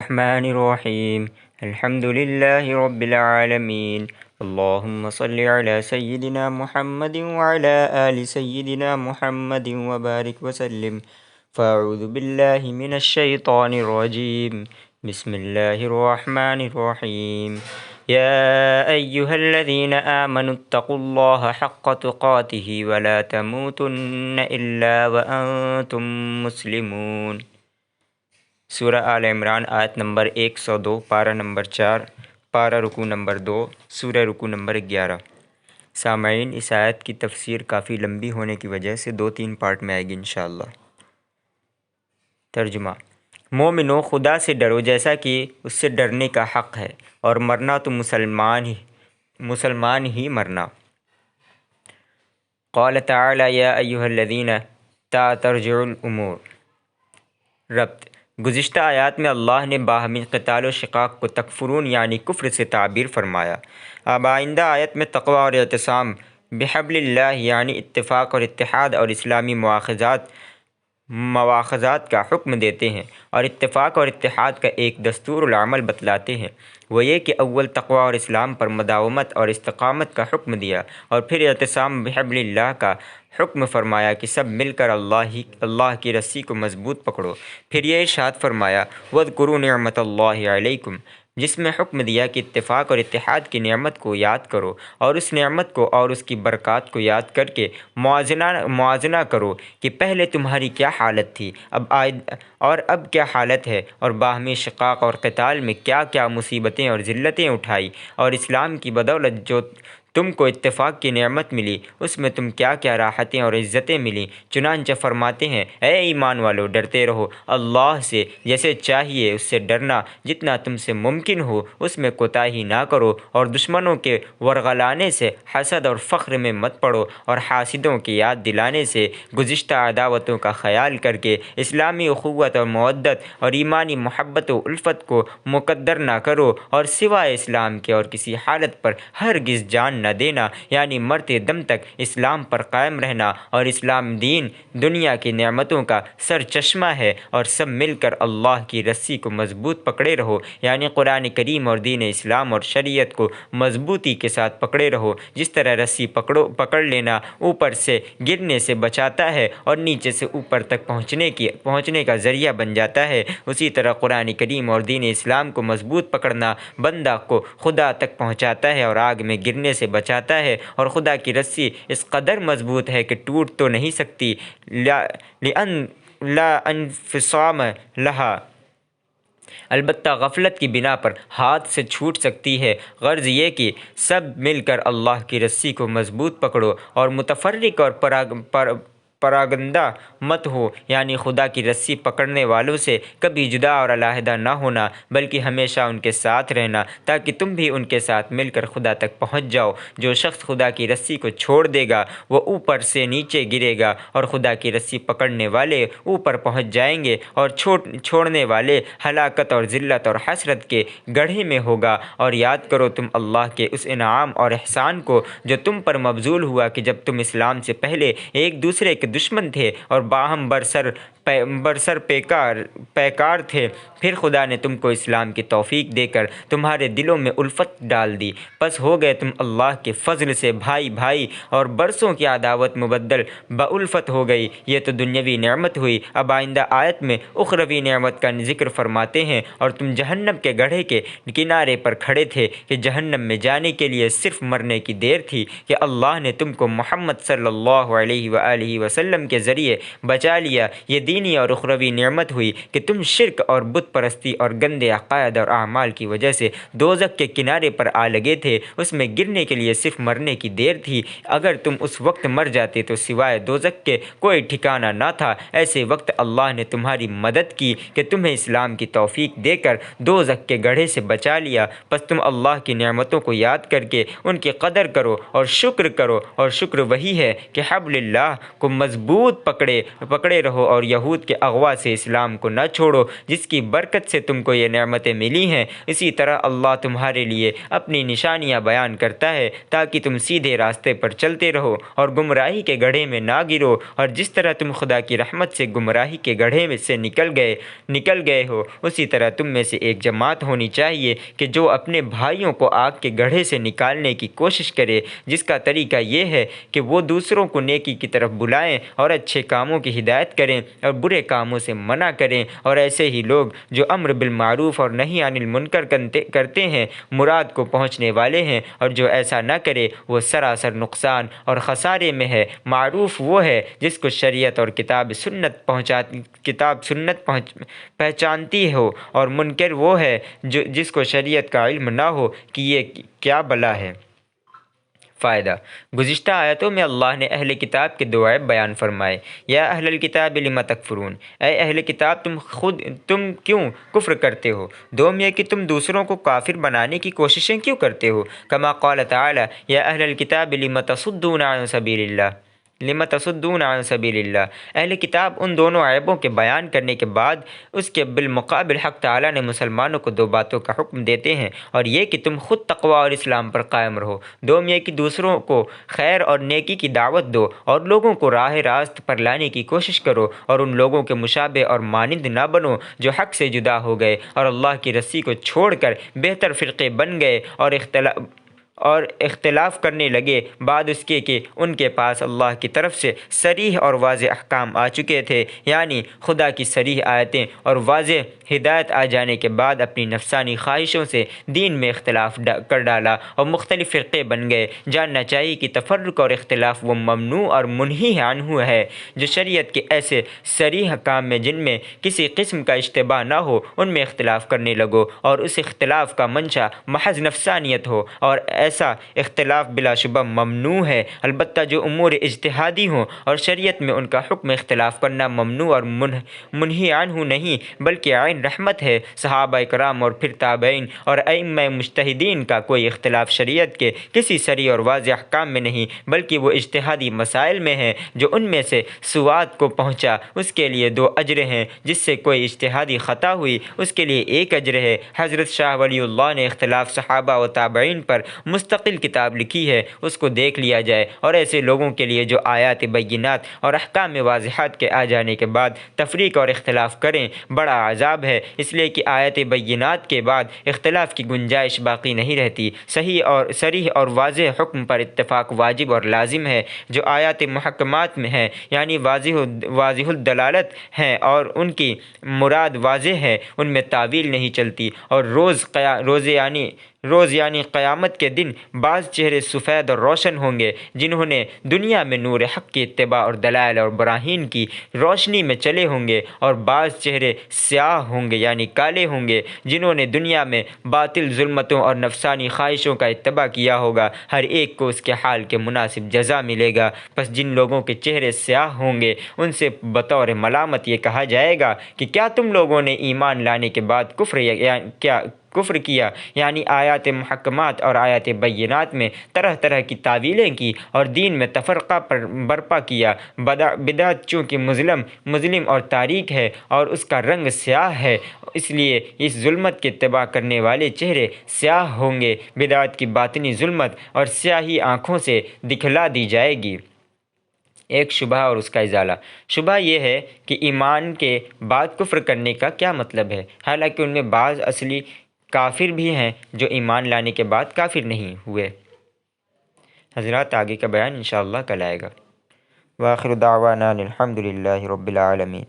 الرحمن الرحیم الحمد للہ رب العالمین اللہم صل علی سیدنا محمد وعلی آل سیدنا محمد وبارک وسلم فاعوذ باللہ من الشیطان الرجیم بسم اللہ الرحمن الرحیم یا ایہا الذین آمنوا اتقوا اللہ حق تقاتہ ولا تموتن الا وانتم مسلمون۔ سورہ آل عمران آیت نمبر 102، پارہ نمبر 4، پارہ رکوع نمبر 2، سورہ رکوع نمبر 11۔ سامعین، اس آیت کی تفسیر کافی لمبی ہونے کی وجہ سے 2-3 پارٹ میں آئے گی انشاءاللہ۔ ترجمہ: مومنو، خدا سے ڈرو جیسا کہ اس سے ڈرنے کا حق ہے، اور مرنا تو مسلمان ہی مرنا۔ قال تعالی یا ایھا الذین تا ترجع الامور۔ ربط: گزشتہ آیات میں اللہ نے باہمی قتال و شقاق کو تکفرون یعنی کفر سے تعبیر فرمایا۔ اب آئندہ آیت میں تقوی اور اعتصام بحبل اللہ یعنی اتفاق اور اتحاد اور اسلامی مواخذات کا حکم دیتے ہیں، اور اتفاق اور اتحاد کا ایک دستور العمل بتلاتے ہیں۔ وہ یہ کہ اول تقوی اور اسلام پر مداومت اور استقامت کا حکم دیا، اور پھر اعتصام بحبل اللہ کا حکم فرمایا کہ سب مل کر اللہ کی رسی کو مضبوط پکڑو۔ پھر یہ ارشاد فرمایا وَاذْكُرُوا نِعْمَتَ اللَّهِ عَلَيْكُمْ، جس میں حکم دیا کہ اتفاق اور اتحاد کی نعمت کو یاد کرو، اور اس نعمت کو اور اس کی برکات کو یاد کر کے موازنہ کرو کہ پہلے تمہاری کیا حالت تھی اب کیا حالت ہے، اور باہمی شقاق اور قتال میں کیا کیا مصیبتیں اور ذلتیں اٹھائی، اور اسلام کی بدولت جو تم کو اتفاق کی نعمت ملی اس میں تم کیا کیا راحتیں اور عزتیں ملیں۔ چنانچہ فرماتے ہیں اے ایمان والو، ڈرتے رہو اللہ سے جیسے چاہیے اس سے ڈرنا، جتنا تم سے ممکن ہو اس میں کوتاہی نہ کرو، اور دشمنوں کے ورغلانے سے حسد اور فخر میں مت پڑو، اور حاسدوں کی یاد دلانے سے گزشتہ عداوتوں کا خیال کر کے اسلامی اخوت اور مودت اور ایمانی محبت و الفت کو مقدر نہ کرو، اور سوائے اسلام کے اور کسی حالت پر ہرگز جان نہ دینا، یعنی مرتے دم تک اسلام پر قائم رہنا، اور اسلام دین دنیا کی نعمتوں کا سر چشمہ ہے، اور سب مل کر اللہ کی رسی کو مضبوط پکڑے رہو، یعنی قرآن کریم اور دین اسلام اور شریعت کو مضبوطی کے ساتھ پکڑے رہو۔ جس طرح رسی پکڑ لینا اوپر سے گرنے سے بچاتا ہے اور نیچے سے اوپر تک پہنچنے کا ذریعہ بن جاتا ہے، اسی طرح قرآن کریم اور دین اسلام کو مضبوط پکڑنا بندہ کو خدا تک پہنچاتا ہے اور آگ میں گرنے سے بچاتا ہے، اور خدا کی رسی اس قدر مضبوط ہے کہ ٹوٹ تو نہیں سکتی، لا انفصام لہا، البتہ غفلت کی بنا پر ہاتھ سے چھوٹ سکتی ہے۔ غرض یہ کہ سب مل کر اللہ کی رسی کو مضبوط پکڑو، اور متفرق اور پراگندہ مت ہو، یعنی خدا کی رسی پکڑنے والوں سے کبھی جدا اور علیحدہ نہ ہونا، بلکہ ہمیشہ ان کے ساتھ رہنا، تاکہ تم بھی ان کے ساتھ مل کر خدا تک پہنچ جاؤ۔ جو شخص خدا کی رسی کو چھوڑ دے گا وہ اوپر سے نیچے گرے گا، اور خدا کی رسی پکڑنے والے اوپر پہنچ جائیں گے، اور چھوڑنے والے ہلاکت اور ذلت اور حسرت کے گڑھے میں ہوگا۔ اور یاد کرو تم اللہ کے اس انعام اور احسان کو جو تم پر مبذول ہوا کہ جب تم اسلام سے پہلے ایک دوسرے کے دشمن تھے اور باہم برسر پیکار تھے، پھر خدا نے تم کو اسلام کی توفیق دے کر تمہارے دلوں میں الفت ڈال دی، پس ہو گئے تم اللہ کے فضل سے بھائی، اور برسوں کی عداوت مبدل بالفت ہو گئی۔ یہ تو دنیاوی نعمت ہوئی۔ اب آئندہ آیت میں اخروی نعمت کا ذکر فرماتے ہیں اور تم جہنم کے گڑھے کے کنارے پر کھڑے تھے کہ جہنم میں جانے کے لیے صرف مرنے کی دیر تھی کہ اللہ نے تم کو محمد صلی اللہ علیہ وآلہ وسلم کے ذریعے بچا لیا۔ یہ دینی اور اخروی نعمت ہوئی کہ تم شرک اور بت پرستی اور گندے عقائد اور اعمال کی وجہ سے دوزخ کے کنارے پر آ لگے تھے، اس میں گرنے کے لیے صرف مرنے کی دیر تھی۔ اگر تم اس وقت مر جاتے تو سوائے دوزخ کے کوئی ٹھکانہ نہ تھا۔ ایسے وقت اللہ نے تمہاری مدد کی کہ تمہیں اسلام کی توفیق دے کر دوزخ کے گڑھے سے بچا لیا، پس تم اللہ کی نعمتوں کو یاد کر کے ان کی قدر کرو اور شکر کرو، اور شکر وہی ہے کہ حبل اللہ کو مضبوط پکڑے رہو اور یہود طاغوت کے اغوا سے اسلام کو نہ چھوڑو جس کی برکت سے تم کو یہ نعمتیں ملی ہیں۔ اسی طرح اللہ تمہارے لیے اپنی نشانیاں بیان کرتا ہے تاکہ تم سیدھے راستے پر چلتے رہو اور گمراہی کے گڑھے میں نہ گرو، اور جس طرح تم خدا کی رحمت سے گمراہی کے گڑھے میں سے نکل گئے ہو، اسی طرح تم میں سے ایک جماعت ہونی چاہیے کہ جو اپنے بھائیوں کو آگ کے گڑھے سے نکالنے کی کوشش کرے، جس کا طریقہ یہ ہے کہ وہ دوسروں کو نیکی کی طرف بلائیں اور اچھے کاموں کی ہدایت کریں اور برے کاموں سے منع کریں، اور ایسے ہی لوگ جو امر بالمعروف اور نہی عن المنکر کرتے ہیں مراد کو پہنچنے والے ہیں، اور جو ایسا نہ کرے وہ سراسر نقصان اور خسارے میں ہے۔ معروف وہ ہے جس کو شریعت اور کتاب سنت پہچانتی ہو، اور منکر وہ ہے جس کو شریعت کا علم نہ ہو کہ یہ کیا بلا ہے۔ فائدہ: گزشتہ آیتوں میں اللہ نے اہل کتاب کے دو عیب بیان فرمائے۔ یا اہل الکتاب لم تکفرون، اے اہل کتاب تم کیوں کفر کرتے ہو؟ دوم یہ کہ تم دوسروں کو کافر بنانے کی کوششیں کیوں کرتے ہو؟ کما قال تعالی یا اہل الکتاب لم تصدون عن سبیل اللہ۔ اہل کتاب ان دونوں عیبوں کے بیان کرنے کے بعد اس کے بالمقابل حق تعالی نے مسلمانوں کو دو باتوں کا حکم دیتے ہیں، اور یہ کہ تم خود تقوی اور اسلام پر قائم رہو۔ دوم یہ کہ دوسروں کو خیر اور نیکی کی دعوت دو اور لوگوں کو راہ راست پر لانے کی کوشش کرو، اور ان لوگوں کے مشابہ اور مانند نہ بنو جو حق سے جدا ہو گئے اور اللہ کی رسی کو چھوڑ کر بہتر فرقے بن گئے اور اختلاف کرنے لگے بعد اس کے کہ ان کے پاس اللہ کی طرف سے صریح اور واضح احکام آ چکے تھے، یعنی خدا کی صریح آیتیں اور واضح ہدایت آ جانے کے بعد اپنی نفسانی خواہشوں سے دین میں اختلاف کر ڈالا اور مختلف فرقے بن گئے۔ جاننا چاہیے کہ تفرق اور اختلاف وہ ممنوع اور منہی عنہ ہے جو شریعت کے ایسے صریح کام میں جن میں کسی قسم کا اشتباہ نہ ہو ان میں اختلاف کرنے لگو، اور اس اختلاف کا منشا محض نفسانیت ہو، اور ایسا اختلاف بلا شبہ ممنوع ہے۔ البتہ جو امور اجتہادی ہوں اور شریعت میں ان کا حکم اختلاف کرنا ممنوع اور منہی عنہ نہیں بلکہ عین رحمت ہے۔ صحابہ کرام اور پھر تابعین اور ائمہ مجتہدین کا کوئی اختلاف شریعت کے کسی صریح اور واضح احکام میں نہیں بلکہ وہ اجتہادی مسائل میں ہے۔ جو ان میں سے سواد کو پہنچا اس کے لیے 2 اجر ہیں، جس سے کوئی اجتہادی خطا ہوئی اس کے لیے 1 اجر ہے۔ حضرت شاہ ولی اللہ نے اختلاف صحابہ و تابعین پر مستقل کتاب لکھی ہے، اس کو دیکھ لیا جائے، اور ایسے لوگوں کے لیے جو آیات بینات اور احکام واضحات کے آ جانے کے بعد تفریق اور اختلاف کریں بڑا عذاب ہے، اس لیے کہ آیات بینات کے بعد اختلاف کی گنجائش باقی نہیں رہتی۔ صریح اور واضح حکم پر اتفاق واجب اور لازم ہے۔ جو آیات محکمات میں ہیں یعنی واضح الدلالت ہیں اور ان کی مراد واضح ہے، ان میں تعویل نہیں چلتی، اور روز یعنی قیامت کے دن بعض چہرے سفید اور روشن ہوں گے جنہوں نے دنیا میں نور حق کی اتباع اور دلائل اور براہین کی روشنی میں چلے ہوں گے، اور بعض چہرے سیاہ ہوں گے یعنی کالے ہوں گے جنہوں نے دنیا میں باطل ظلمتوں اور نفسانی خواہشوں کا اتباع کیا ہوگا۔ ہر ایک کو اس کے حال کے مناسب جزا ملے گا۔ پس جن لوگوں کے چہرے سیاہ ہوں گے ان سے بطور ملامت یہ کہا جائے گا کہ کیا تم لوگوں نے ایمان لانے کے بعد کفر کیا، یعنی آیات محکمات اور آیات بینات میں طرح طرح کی تعویلیں کی اور دین میں تفرقہ برپا کیا۔ بدعت چونکہ مظلم اور تاریک ہے اور اس کا رنگ سیاہ ہے، اس لیے اس ظلمت کی اتباع کرنے والے چہرے سیاہ ہوں گے۔ بدعت کی باطنی ظلمت اور سیاہی آنکھوں سے دکھلا دی جائے گی۔ ایک شبہ اور اس کا ازالہ۔ شبہ یہ ہے کہ ایمان کے بعد کفر کرنے کا کیا مطلب ہے، حالانکہ ان میں بعض اصلی کافر بھی ہیں جو ایمان لانے کے بعد کافر نہیں ہوئے۔ حضرات آگے کا بیان انشاءاللہ کل آئے گا۔ وآخر دعوانا الحمد للہ رب العالمین۔